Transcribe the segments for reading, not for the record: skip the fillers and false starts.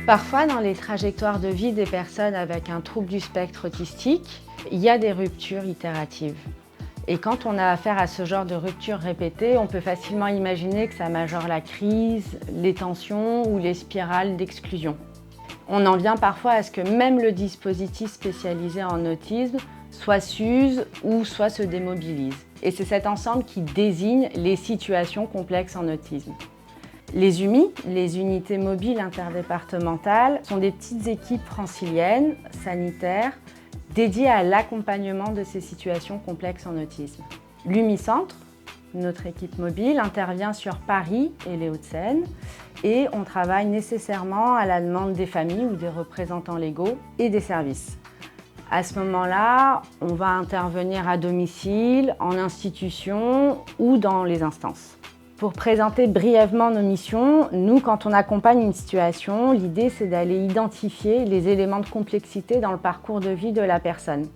Parfois, dans les trajectoires de vie des personnes avec un trouble du spectre autistique, il y a des ruptures itératives. Et quand on a affaire à ce genre de ruptures répétées, on peut facilement imaginer que ça majore la crise, les tensions ou les spirales d'exclusion. On en vient parfois à ce que même le dispositif spécialisé en autisme soit s'use ou soit se démobilise. Et c'est cet ensemble qui désigne les situations complexes en autisme. Les UMI, les unités mobiles interdépartementales, sont des petites équipes franciliennes, sanitaires, dédiées à l'accompagnement de ces situations complexes en autisme. L'UMI-Centre, notre équipe mobile, intervient sur Paris et les Hauts-de-Seine et on travaille nécessairement à la demande des familles ou des représentants légaux et des services. À ce moment-là, on va intervenir à domicile, en institution ou dans les instances. Pour présenter brièvement nos missions, nous, quand on accompagne une situation, l'idée c'est d'aller identifier les éléments de complexité dans le parcours de vie de la personne.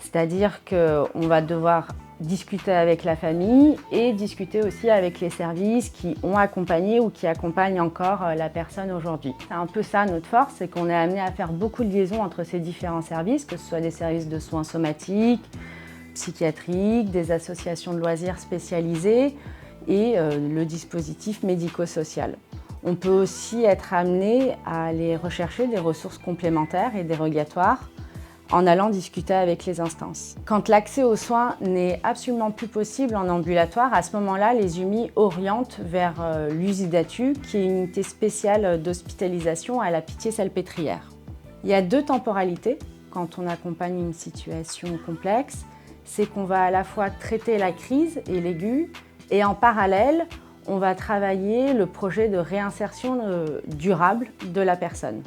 C'est-à-dire qu'on va devoir discuter avec la famille et discuter aussi avec les services qui ont accompagné ou qui accompagnent encore la personne aujourd'hui. C'est un peu ça notre force, c'est qu'on est amené à faire beaucoup de liaisons entre ces différents services, que ce soit des services de soins somatiques, psychiatriques, des associations de loisirs spécialisées, et le dispositif médico-social. On peut aussi être amené à aller rechercher des ressources complémentaires et dérogatoires en allant discuter avec les instances. Quand l'accès aux soins n'est absolument plus possible en ambulatoire, à ce moment-là, les UMI orientent vers l'USIDATU, qui est une unité spéciale d'hospitalisation à la Pitié-Salpêtrière. Il y a deux temporalités quand on accompagne une situation complexe. C'est qu'on va à la fois traiter la crise et l'aigu, et en parallèle, on va travailler le projet de réinsertion durable de la personne.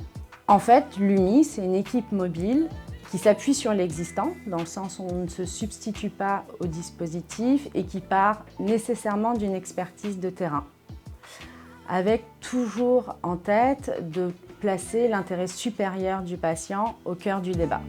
En fait, l'UMI, c'est une équipe mobile qui s'appuie sur l'existant, dans le sens où on ne se substitue pas au dispositif et qui part nécessairement d'une expertise de terrain, avec toujours en tête de placer l'intérêt supérieur du patient au cœur du débat.